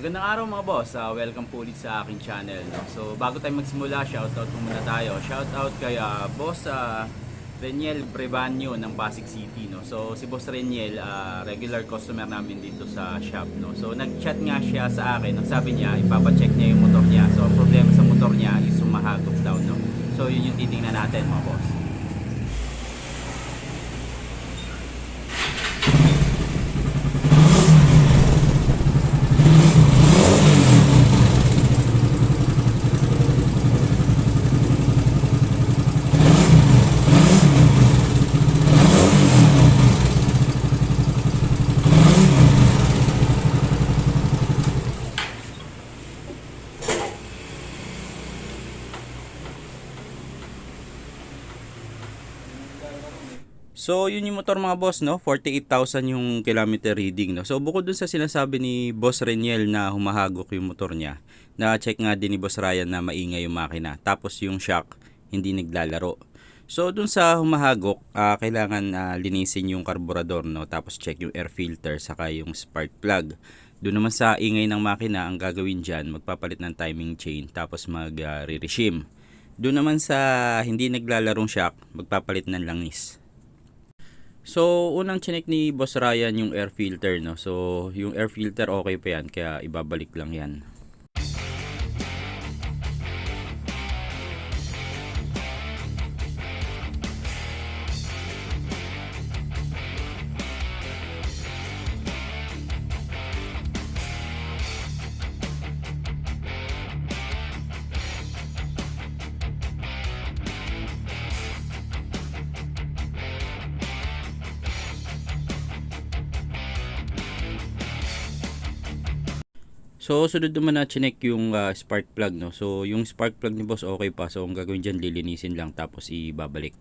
Magandang araw mga boss, welcome po ulit sa aking channel, no? So bago tayo magsimula, shoutout po muna tayo. Shoutout kay boss Reniel Brevanio ng Pasig City, no? So si boss Reniel, regular customer namin dito sa shop, no? So nag-chat nga siya sa akin, ang sabi niya ipapacheck niya yung motor niya. So ang problema sa motor niya is sumahagop daw, no? So yun yung titingnan natin mga boss. So yun yung motor mga boss, no? 48,000 yung kilometer reading, no? So bukod dun sa sinasabi ni Boss Reniel na humahagok yung motor niya, na-check nga din ni Boss Ryan na maingay yung makina. Tapos yung shock hindi naglalaro. So dun sa humahagok, kailangan linisin yung karburador, no? Tapos check yung air filter saka yung spark plug. Doon naman sa ingay ng makina, ang gagawin dyan, magpapalit ng timing chain tapos mag-re-regime. Doon naman sa hindi naglalarong shock, magpapalit ng langis. So, unang chinek ni Boss Ryan yung air filter, no? So, yung air filter okay pa yan, kaya ibabalik lang yan. So, sunod naman na chinek yung spark plug, no? So, yung spark plug ni boss okay pa. So, ang gagawin dyan, lilinisin lang tapos ibabalik.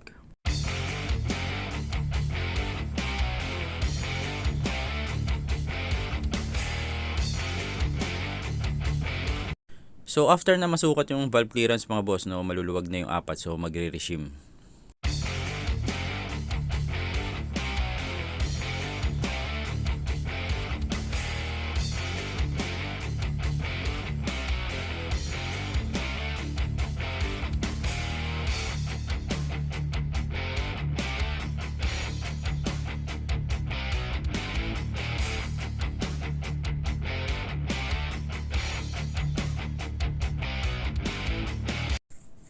So, after na masukat yung valve clearance mga boss, no, maluluwag na yung apat. So, magre-regime.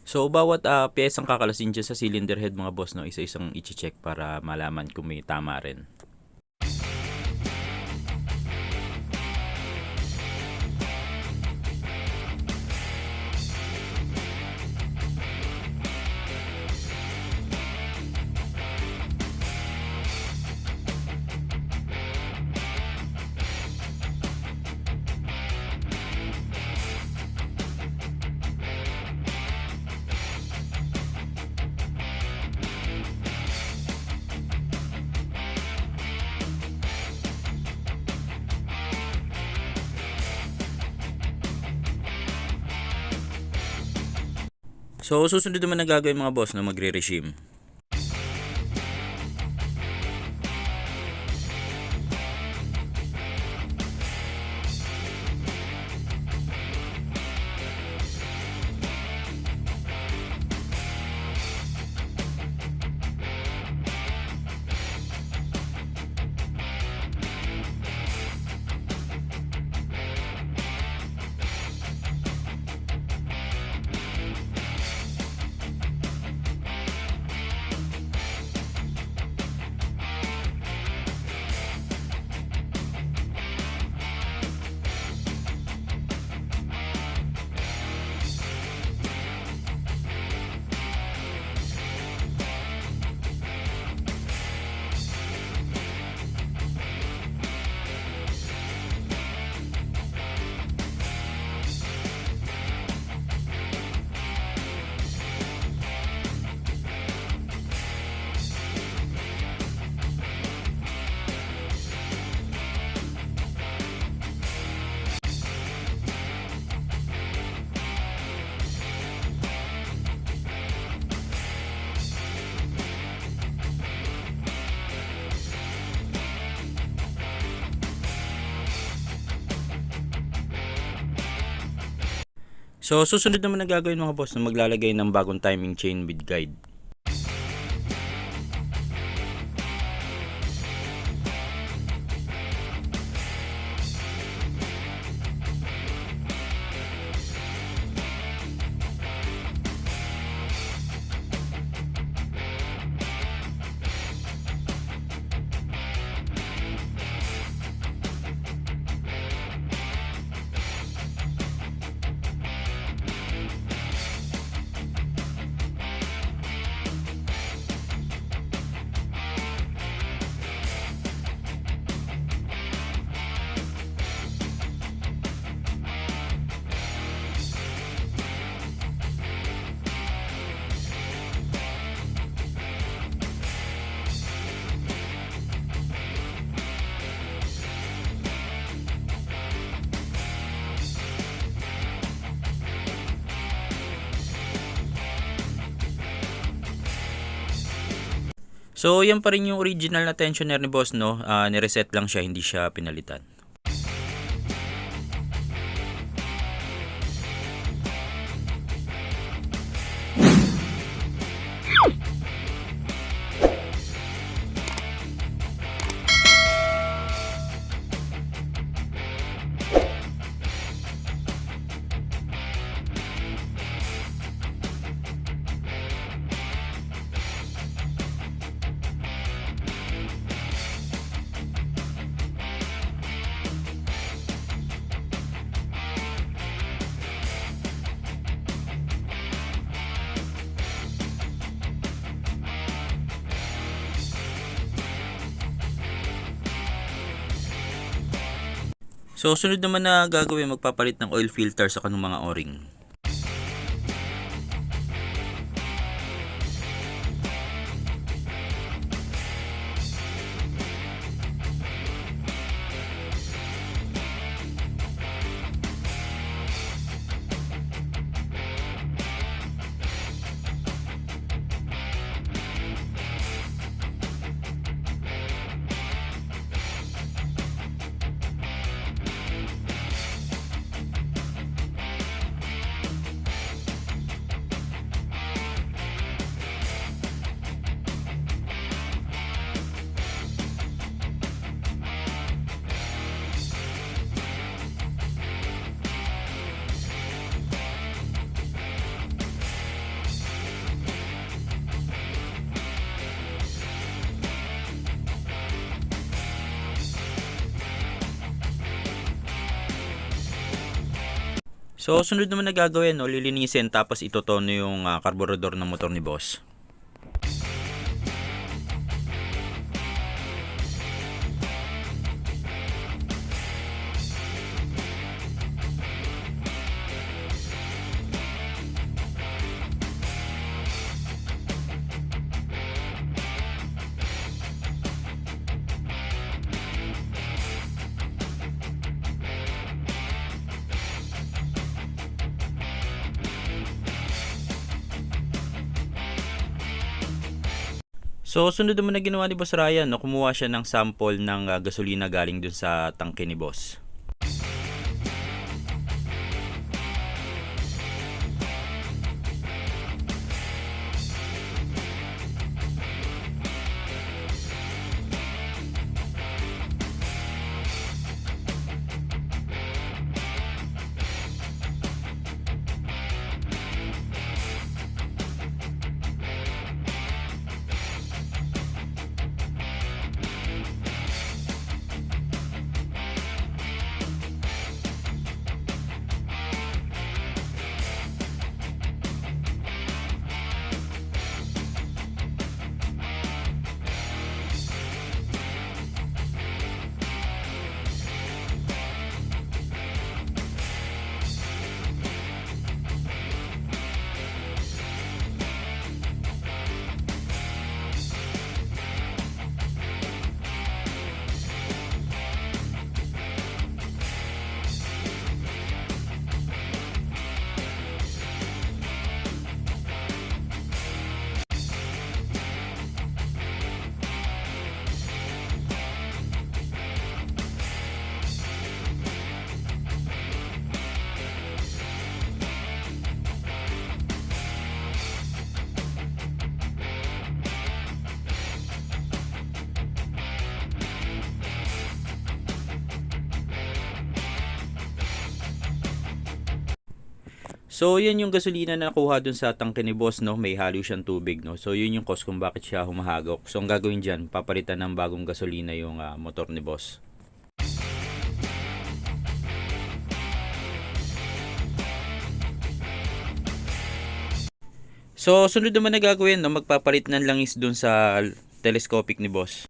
So, bawat piyesang kakalasin dyan sa cylinder head mga boss, no, isa-isang i-check para malaman kung may tama rin. So, susunod naman na gagawin mga boss na magre-regime. So susunod naman na gagawin mga boss, na maglalagay ng bagong timing chain with guide. So yan pa rin yung original na tensioner ni boss, no? Nireset lang siya, hindi siya pinalitan. So sunod naman na gagawin, magpapalit ng oil filter sa kanong mga o-ring. So sunod naman na gagawin, no, lilinisin tapos itotono yung karburador ng motor ni boss. So sunod naman na ginawa ni Boss Ryan, no, kumuha siya ng sample ng gasolina galing dun sa tangke ni boss. So, yan yung gasolina na nakuha dun sa tangke ni boss, no? May halo siyang tubig, no? So, yun yung cause kung bakit siya humahagok. So, ang gagawin dyan, papalitan ng bagong gasolina yung motor ni boss. So, sunod naman na gagawin, no? Magpapalit ng langis dun sa telescopic ni boss.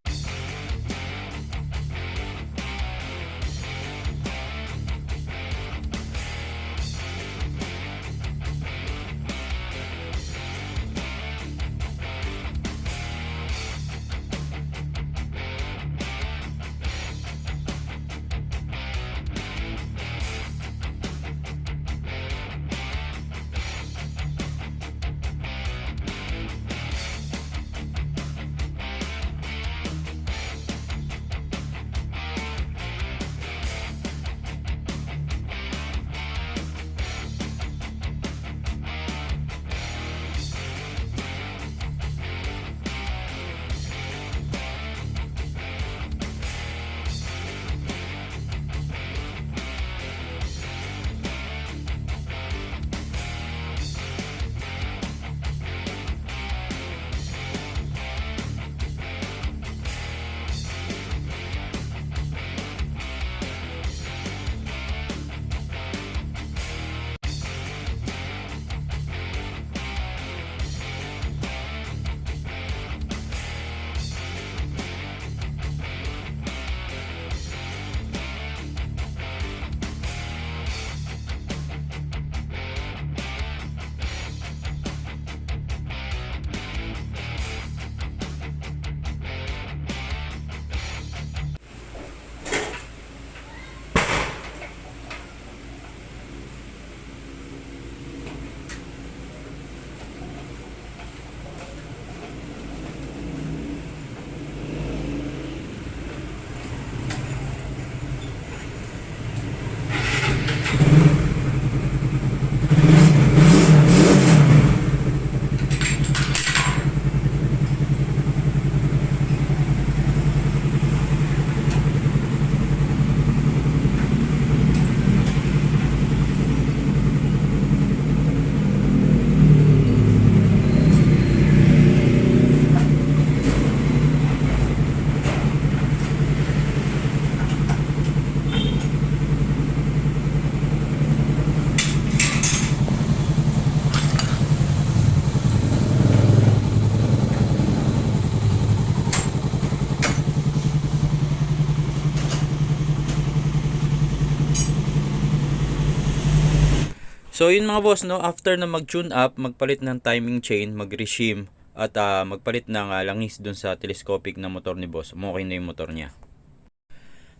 So yun mga boss, no, after na mag-tune up, magpalit ng timing chain, mag-reshim at magpalit ng langis dun sa telescopic na motor ni boss, okay na yung motor niya.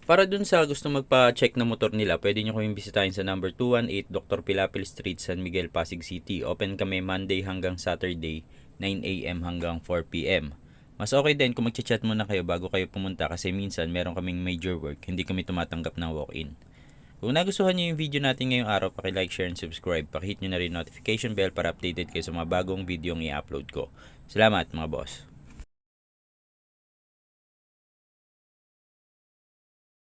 Para dun sa gusto magpa-check na motor nila, pwede nyo kaming bisitahin sa number 218 Dr. Pilapil Street, San Miguel, Pasig City. Open kami Monday hanggang Saturday, 9 AM hanggang 4 PM. Mas okay din kung mag-chat muna kayo bago kayo pumunta kasi minsan meron kaming major work, hindi kami tumatanggap ng walk-in. Kung nagustuhan niyo yung video natin ngayong araw, paki-like, share, and subscribe. Paki-hit nyo na rin notification bell para updated kayo sa mga bagong video ang i-upload ko. Salamat mga boss!